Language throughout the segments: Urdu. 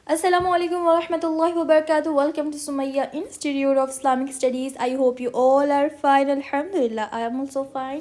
Assalamu alaikum wa rahmatullahi wa barakatuh. Welcome to Sumaya Institute of Islamic Studies. I hope you all are fine. Alhamdulillah, I am also fine.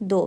2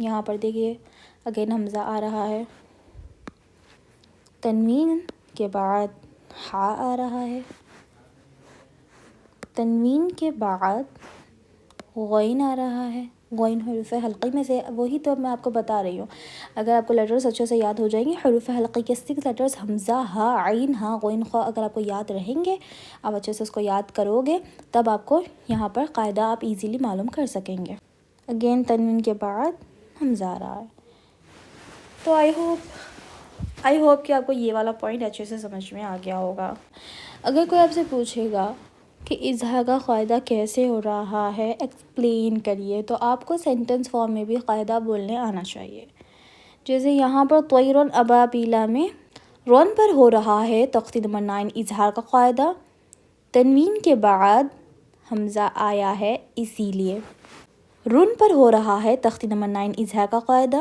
یہاں پر دیکھیے اگین حمزہ آ رہا ہے، تنوین کے بعد ہا آ رہا ہے، تنوین کے بعد غین آ رہا ہے، غین حروف حلقی میں سے، وہی تو میں آپ کو بتا رہی ہوں. اگر آپ کو لیٹرز اچھے سے یاد ہو جائیں گے، حروف حلقی کے 6 لیٹرز حمزہ، ہا، عین، ہاں، غین، خا اگر آپ کو یاد رہیں گے، آپ اچھے سے اس کو یاد کرو گے، تب آپ کو یہاں پر قاعدہ آپ ایزیلی معلوم کر سکیں گے. اگین تنوین کے بعد حمزہ آ رہا ہے. تو آئی ہوپ کہ آپ کو یہ والا پوائنٹ اچھے سے سمجھ میں آ گیا ہوگا. اگر کوئی آپ سے پوچھے گا کہ اظہار کا قاعدہ کیسے ہو رہا ہے ایکسپلین کریے، تو آپ کو سینٹنس فارم میں بھی قاعدہ بولنے آنا چاہیے. جیسے یہاں پر طیرن ابابیلا میں رون پر ہو رہا ہے تختی نمبر 9 اظہار کا قاعدہ، تنوین کے بعد حمزہ آیا ہے اسی لیے. رون پر ہو رہا ہے تختی نمبر 9 اظہار کا قاعدہ،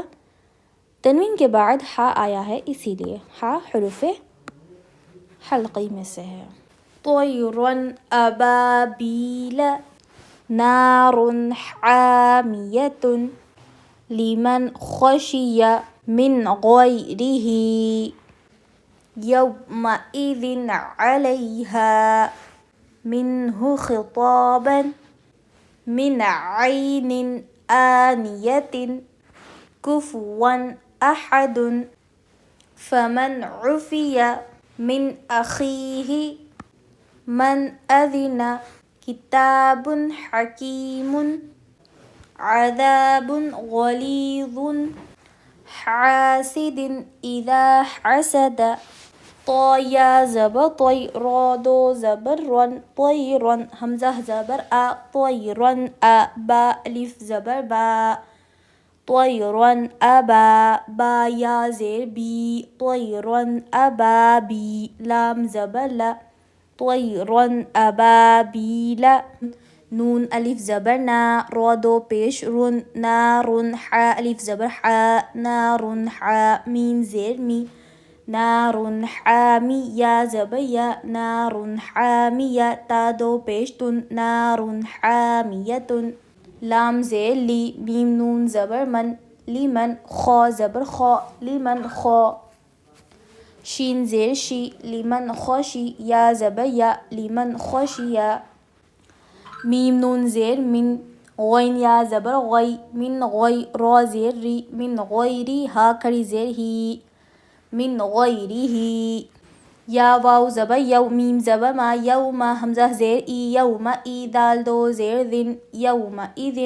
تنوین کے بعد ہا آیا ہے اسی لیے. ہا حروف حلقی میں سے ہے. طیرن ابابیل نار حامیۃ لمن خشی من غیرہ یومئذ علیہا منہ خطابا من عین آنیۃ کفوا احد فمن عفی من اخیہ من اذن کتاب حکیم عذاب غلیظ حاسد اذا حسد. طایا زبر طی، را دو زبر رن، طیرن حمزہ زبر آ، طیرن آ، با الف زبر با، طیرن ابا، با یا زیر بی، طیرن ابا بی، لام زبر لا، طیرن ابابیل. نون الف زبر نا، را دو پیش رن، نارن حا الف زبر حا، نارن حا، میم زیر می، نارن حامی، یا زبر یا، نارن حامیہ، تا دو پیش تن، نارن حامیۃ. لام زیر لی، میم نون زبر من، لیمن، خا زبر خا، لیمن خا، شین زیر شی، لیمن خشی، یا زبر یا، لیمن خشیہ. میم نون زیر من، غین یا زبر غی، من غی، را زیر ری، من غیری، ہا کھڑی زیر ہی، من غیرہ. یا واو زبر یو، میم زبر ما، یوم حمزہ زیر ای، یوم ای، دال دو زیر دن، یومئذ،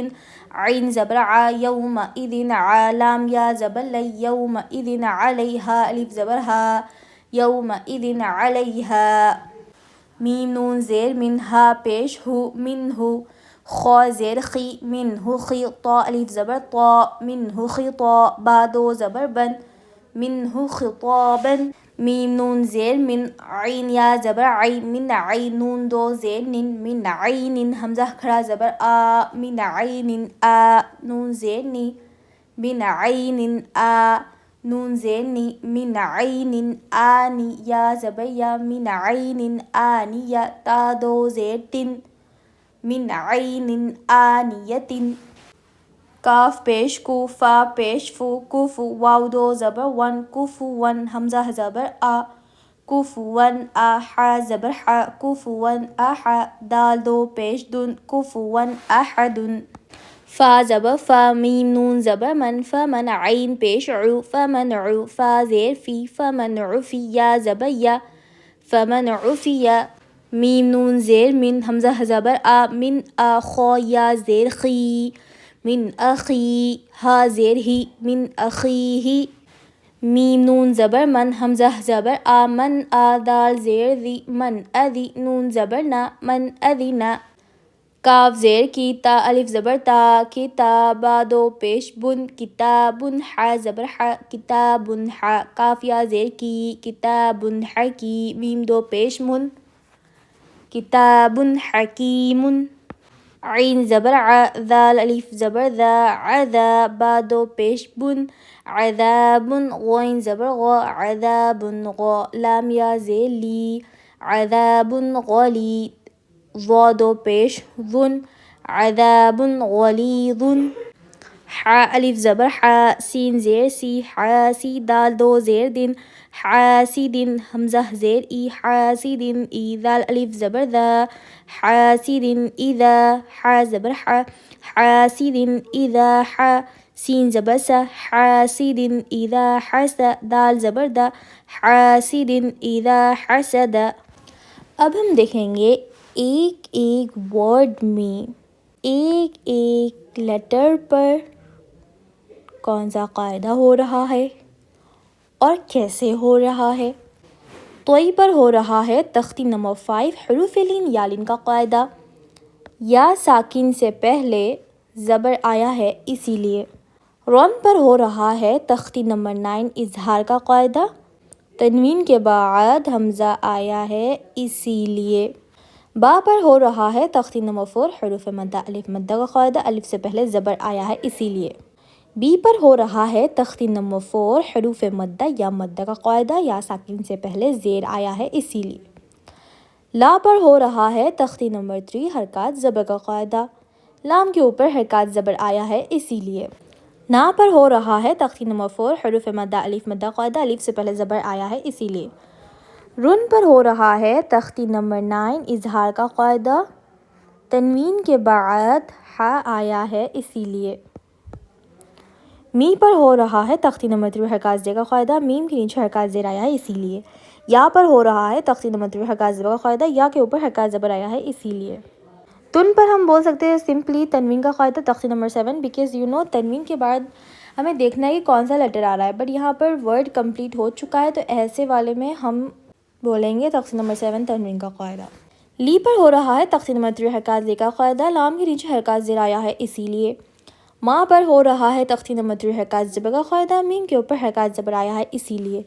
عین زبر عا، یومئذ عا، لام یا زبر لی، یومئذ علیہا الف زبر ہا، یومئذ علیہا. میم نون زیر من، ہا پیش ہو، منہ، خا زیر خی، منہ خی، طا الف زبر طا، منہ خطا، با دو زبر بن، منہ خطابا. میم نون زیر من، عین یا زبر عی، من عین، نون دو زیر نن، من عین حمزہ کھڑا زبر آ، من عین آ، نون زیر نی، من عین آ، نون زیر نی، من عین آنی، یا زبر یا، من عین آنیہ، تا دو زیر تن، من عین آنیۃ. کاف پیش کو، فا پیش فو، کفو، واو دو زبر ون، کفون حمزہ زبر آ، کفون آ، حا زبر حا، کفون اح، دال دو پیش دن، کفون احد. فا زبر فا، میم نون زبر من، فمن عین پیش عو، فمن عو، فا زیر فی، فمن عفی، یا زبر یا، فمن عفی. میم نون زیر من، حمزہ زبر آ، من آ، خا یا زیر خی، من اخی، ہا زیر ہی، من اخیہ. میم نون زبر من، حمزہ زبر آ، من آ، دال زیر ذی، من اذی، نون زبر نا، من اذن. کاف زیر کی، تا الف زبر تا، کتاب، با دو پیش بن، کتاب، حا زبر حا، کتاب حا، کاف یا زیر کی، کتاب حکی، میم دو پیش من، کتاب حکیم. عین زبر ع، ذال الف زبر ذا، عذا، با دو پیش بن، عذاب، غین زبر غا، عذاب غا، لام یا زیر لی، عذاب غلی، ضا دو پیش ذن، عذاب غلیظ. ح الف زبر ح سین زیر سی حاسی دال دو زیر دن حاسدن حمزہ زیر ای حاسدن ای دال الف زبر ذا حاسدن اذا ح زبر ح حاسدن اذا ح سین زبر سا حاسدن اذا حسد دال زبر دا حاسدن اذا حسد۔ اب ہم دیکھیں گے ایک ایک ورڈ میں ایک ایک لیٹر پر کون سا قاعدہ ہو رہا ہے اور کیسے ہو رہا ہے۔ طوئی پر ہو رہا ہے تختی نمبر 5 حروف لین یا لین کا قاعدہ، یا ساکن سے پہلے زبر آیا ہے اسی لیے۔ رون پر ہو رہا ہے تختی نمبر 9 اظہار کا قاعدہ، تنوین کے بعد حمزہ آیا ہے اسی لیے۔ با پر ہو رہا ہے تختی نمبر 4 حروف مدہ الف مدہ کا قاعدہ، الف سے پہلے زبر آیا ہے اسی لیے۔ بی پر ہو رہا ہے تختی نمبر 4 حروف مدہ یا مدہ کا قاعدہ، یا ساکن سے پہلے زیر آیا ہے اسی لیے۔ لا پر ہو رہا ہے تختی نمبر 3 حرکات زبر کا قاعدہ، لام کے اوپر حرکات زبر آیا ہے اسی لیے۔ نا پر ہو رہا ہے تختی نمبر 4 حروف مدہ الف مدہ قاعدہ، الف سے پہلے زبر آیا ہے اسی لیے۔ رن پر ہو رہا ہے تختی نمبر 9 اظہار کا قاعدہ، تنوین کے بعد ہا آیا ہے اسی لیے۔ می پر ہو رہا ہے تختی نمبر 3 حرکات زیر کا قاعدہ، میم کے نیچے حرکات زیر آیا ہے اسی لیے۔ یا پر ہو رہا ہے تختی نمبر 3 حرکات زبر کا قاعدہ، یا کے اوپر حرکات زبر آیا ہے اسی لیے۔ تن پر ہم بول سکتے ہیں سمپلی تنوین کا قاعدہ تختی نمبر 7 بیکاز تنوین کے بعد ہمیں دیکھنا ہے کہ کون سا لیٹر آ رہا ہے، بٹ یہاں پر ورڈ کمپلیٹ ہو چکا ہے تو ایسے والے میں ہم بولیں گے تختی نمبر 7 تنوین کا قاعدہ۔ لی پر ہو رہا ہے تختی نمبر 3 حرکات زیر کا قاعدہ، لام کے نیچے حرکات زیر آیا ہے اسی لیے۔ ماں پر ہو رہا ہے تختی نمبر 3 حرکات زبر کا قاعدہ، میم کے اوپر حرکات زبر آیا ہے اسی لیے۔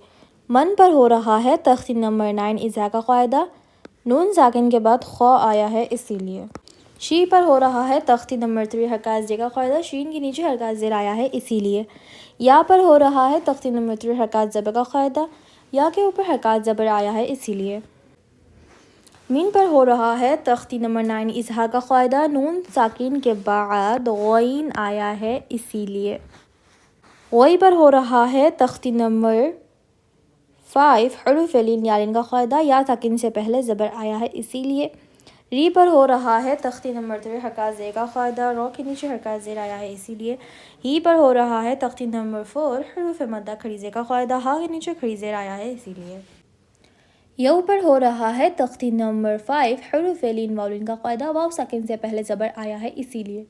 من پر ہو رہا ہے تختی نمبر 9 اظہار کا قاعدہ، نون ساکن کے بعد خو آیا ہے اسی لیے۔ شی پر ہو رہا ہے تختی نمبر 3 حرکات زیر کا قاعدہ، شین کے نیچے حرکات زیر آیا ہے اسی لیے۔ یا پر ہو رہا ہے تختی نمبر 3 حرکات زبر کا قاعدہ، یا کے اوپر حرکات زبر آیا ہے اسی لیے۔ مین پر ہو رہا ہے تختی نمبر 9 اظہار کا قاعدہ، نون ساکن کے بعد غین آیا ہے اسی لیے۔ غوئی پر ہو رہا ہے تختی نمبر 5 حروف لین یا لین کا قاعدہ، یا ساکن سے پہلے زبر آیا ہے اسی لیے۔ ری پر ہو رہا ہے تختی نمبر 3 حرکات زیر کا قاعدہ، رو کے نیچے حرکات زیر آیا ہے اسی لیے۔ ہی پر ہو رہا ہے تختی نمبر 4 حروف مدہ کھڑی زیر کا قاعدہ، ہا کے نیچے کھڑی زیر آیا ہے اسی لیے۔ یو پر ہو رہا ہے تختی نمبر 5 حروف لین واو لین کا قاعدہ، واو ساکن سے پہلے زبر آیا ہے اسی لیے۔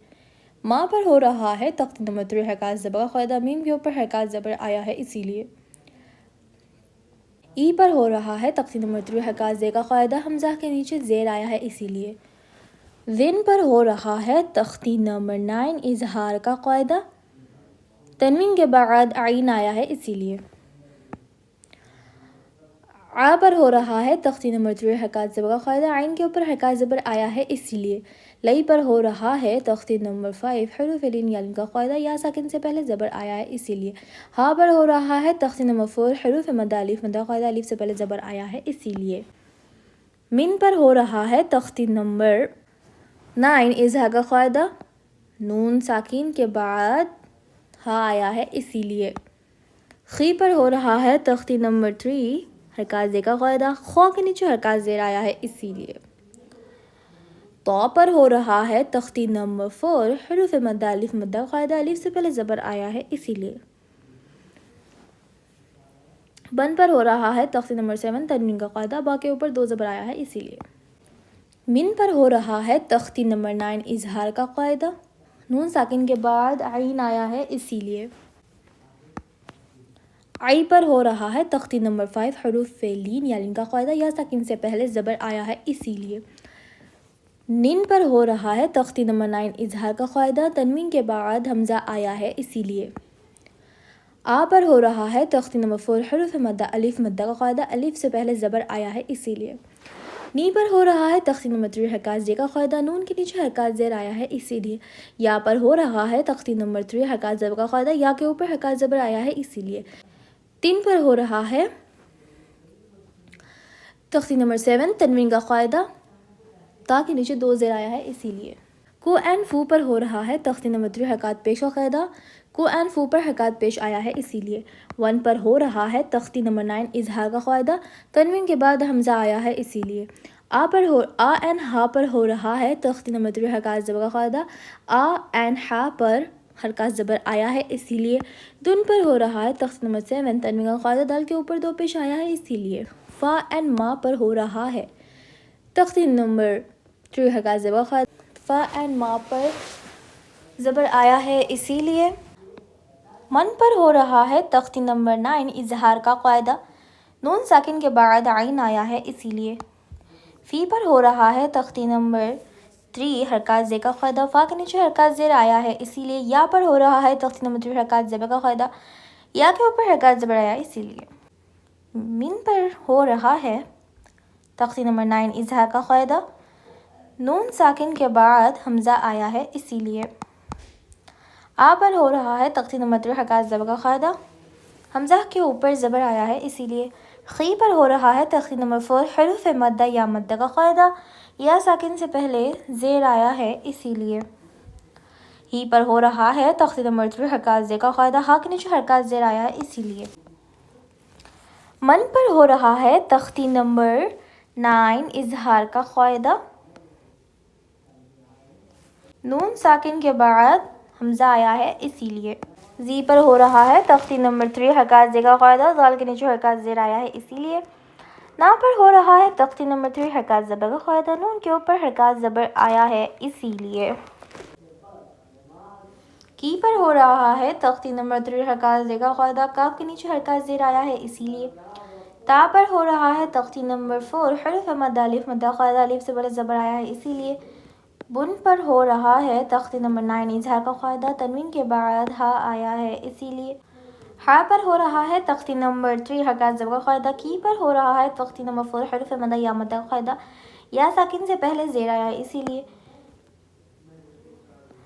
ماں پر ہو رہا ہے تختی نمبر 3 حرکات زبر کا قاعدہ، میم کے اوپر حرکات زبر آیا ہے اسی لیے۔ ای پر ہو رہا ہے تختی نمبر 3 حرکات زیر کا قاعدہ، حمزہ کے نیچے زیر آیا ہے اسی لیے۔ ذن پر ہو رہا ہے تختی نمبر 9 اظہار کا قاعدہ، تنوین کے بعد عین آیا ہے اسی لیے۔ آ پر ہو رہا ہے تختی نمبر 3 حرکات زبر کا قاعدہ، عین کے اوپر حرکات زبر آیا ہے اسی لیے۔ لئی پر ہو رہا ہے تختی نمبر 5 حروف لین یا لین کا قاعدہ، یا ساکن سے پہلے زبر آیا ہے اسی لیے۔ ہا پر ہو رہا ہے تختی نمبر 4 حروف مدہ الف مدہ قاعدہ، الف سے پہلے زبر آیا ہے اسی لیے۔ من پر ہو رہا ہے تختی نمبر 9 اظہار کا قاعدہ، نون ساکن کے بعد ہا آیا ہے اسی لیے۔ خی پر ہو رہا ہے تختی نمبر 3 حرکات زیر کا قاعدہ، خو کے نیچے حرکات زیر آیا ہے اسی لیے۔ تو پر ہو رہا ہے تختی نمبر 4 حروف مدہ الف مدہ قاعدہ، الف سے پہلے زبر آیا ہے اسی لیے۔ بن پر ہو رہا ہے تختی نمبر 7 تنوین کا قاعدہ، با کے اوپر 2 زبر آیا ہے اسی لیے۔ من پر ہو رہا ہے تختی نمبر 9 اظہار کا قاعدہ، نون ساکن کے بعد عین آیا ہے اسی لیے۔ آئی پر ہو رہا ہے تختی نمبر 5 حروف لین یا لین کا قاعدہ، یا ساکن سے پہلے زبر آیا ہے اسی لیے۔ نین پر ہو رہا ہے تختی نمبر 9 اظہار کا قاعدہ، تنوین کے بعد حمزہ آیا ہے اسی لیے۔ آ پر ہو رہا ہے تختی نمبر 4 حروف مدہ الف مدہ کا قاعدہ، الف سے پہلے زبر آیا ہے اسی لیے۔ نی پر ہو رہا ہے تختی نمبر 3 حرکات زیر کا قاعدہ، نون کے نیچے حرکات زیر آیا ہے اسی لیے۔ یا پر ہو رہا ہے تختی نمبر 3 حرکات زبر کا قاعدہ، یا کے اوپر حرکات زبر آیا ہے اسی لیے۔ تین پر ہو رہا ہے تختی نمبر 7 تنوین کا قاعدہ، تا کے نیچے 2 زیر آیا ہے اسی لیے۔ کو اینڈ فو پر ہو رہا ہے تختی نمبر 3 حرکات پیش کا قاعدہ. کو اینڈ فو پر حرکات پیش آیا ہے اسی لیے. 1 پر ہو رہا ہے تختی نمبر 9 اظہار کا قاعدہ. تنوین کے بعد حمزہ آیا ہے اسی لیے. آ اینڈ ہا پر ہو رہا ہے تختی نمبر 3 حرکات زبر کا قاعدہ. آ اینڈ ہا پر حرکات زبر آیا ہے اسی لیے. دن پر ہو رہا ہے تختی نمبر 7 تنوین کا قاعدہ. دال کے اوپر 2 پیش آیا ہے اسی لیے. فا اینڈ ما پر ہو رہا ہے تختی نمبر 3 حرکات زبر کا قاعدہ. فا اینڈ ما پر زبر آیا ہے اسی لیے. من پر ہو رہا ہے تختی نمبر 9 اظہار کا قاعدہ. نون ساکن کے بعد عین آیا ہے اسی لیے. فی پر ہو رہا ہے تختی نمبر 3 حرکات زیر کا قاعدہ. فا کے نیچے حرکات زیر آیا ہے اسی لیے. یا پر ہو رہا ہے تختی نمبر 3 حرکات زبر کا قاعدہ. یا کے اوپر حرکات زبر آیا اسی لیے. من پر ہو رہا ہے تختی نمبر 9 اظہار کا قاعدہ. نون ساکن کے بعد حمزہ آیا ہے اسی لیے. آ پر ہو رہا ہے تختی نمبر 3 حرکات زبر کا قاعدہ. حمزہ کے اوپر زبر آیا ہے اسی لیے. خی پر ہو رہا ہے تختی نمبر 4 حروف مدہ یا مدہ کا قاعدہ. یا ساکن سے پہلے زیر آیا ہے اسی لیے. ہی پر ہو رہا ہے تختی نمبر 3 حرکات زیر کا قاعدہ. ہا کے نیچے حرکات زیر آیا ہے اسی لیے. من پر ہو رہا ہے تختی نمبر 9 اظہار کا قاعدہ. نون ساکن کے بعد حمزہ آیا ہے اسی لیے. زی پر ہو رہا ہے تختی نمبر 3 حرکات زیر کا قاعدہ. ذال کے نیچے حرکات زیر آیا ہے اسی لیے. نا پر ہو رہا ہے تختی نمبر 3 حرکات زبر کا قاعدہ. نون کے اوپر حرکات زبر آیا ہے اسی لیے. کی پر ہو رہا ہے تختی نمبر 3 حرکات زیر کا قاعدہ. کاف کے نیچے حرکات زیر آیا ہے اسی لیے. تا پر ہو رہا ہے تختی نمبر 4 حروف مدہ الف مدہ قاعدہ. الف سے پہلے زبر آیا ہے اسی لیے. بن پر ہو رہا ہے تختی نمبر 9 اظہار کا قاعدہ. تنوین کے بعد ہا آیا ہے اسی لیے. ہا پر ہو رہا ہے تختی نمبر 3 حرکات زبر کا قاعدہ. کی پر ہو رہا ہے تختی نمبر 4 حروف مدہ یا مدہ کا قاعدہ. یا ساکن سے پہلے زیر آیا ہے اسی لیے.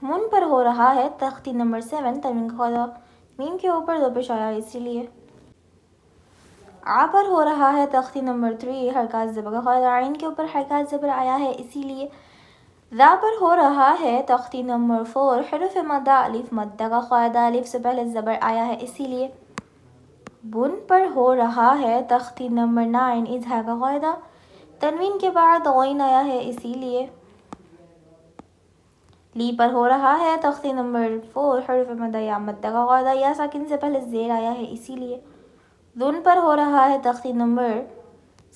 من پر ہو رہا ہے تختی نمبر 7 تنوین کا قاعدہ. میم کے اوپر 2 پیش آیا ہے اسی لیے. آ پر ہو رہا ہے تختی نمبر 3 حرکات زبر کا قاعدہ. عین کے اوپر حرکات زبر آیا ہے اسی لیے. ذا پر ہو رہا ہے تختی نمبر 4 حروف مدہ الف مدہ کا قاعدہ. الف سے پہلے زبر آیا ہے اسی لیے. بن پر ہو رہا ہے تختی نمبر 9 اظہار کا قاعدہ. تنوین کے بعد غین آیا ہے اسی لیے. لی پر ہو رہا ہے تختی نمبر 4 حروف مدہ یا مدہ کا قاعدہ. یا ساکن سے پہلے زیر آیا ہے اسی لیے. ذن پر ہو رہا ہے تختی نمبر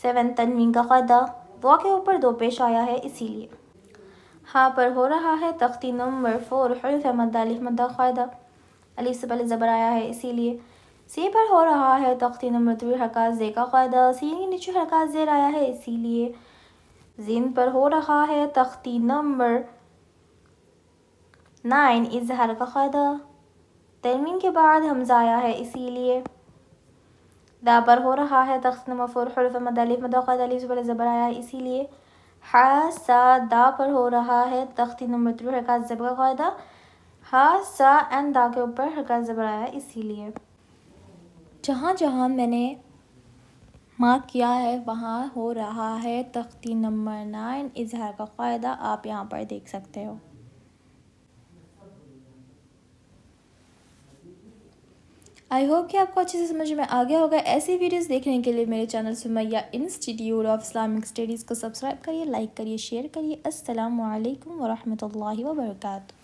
7 تنوین کا قاعدہ. وا کے اوپر 2 پیش آیا ہے اسی لیے. ہاں پر ہو رہا ہے تختی نمبر 4 حروف مدہ الف مدہ قاعدہ. الف سے پہلے زبر آیا ہے اسی لیے. سی پر ہو رہا ہے تختی نمبر 3 حرکات زیر کا قاعدہ. سین کے نیچے حرکات زیر آیا ہے اسی لیے. زین پر ہو رہا ہے تختی نمبر 9 اظہار کا قاعدہ. تنوین کے بعد حمزہ آیا ہے اسی لیے. دا پر ہو رہا ہے تختی نمبر 4 حروف مدہ الف مدہ قاعدہ. الف سے پہلے زبر آیا ہے اسی لیے. ہا سا دا پر ہو رہا ہے تختی نمبر 3 حرکات زبر کا قاعدہ. ہا سا اینڈ دا کے اوپر حرکات زبر آیا اسی لیے. جہاں جہاں میں نے مارک کیا ہے وہاں ہو رہا ہے تختی نمبر 9 اظہار کا قاعدہ. آپ یہاں پر دیکھ سکتے ہو. آئی ہوپ کہ آپ کو اچھے سے سمجھ میں آ گیا ہوگا. ایسی ویڈیوز دیکھنے کے لیے میرے channel Sumaiya institute of Islamic studies کو سبسکرائب کریے، لائک کریے، شیئر کریے. السلام علیکم ورحمۃ اللہ وبرکاتہ.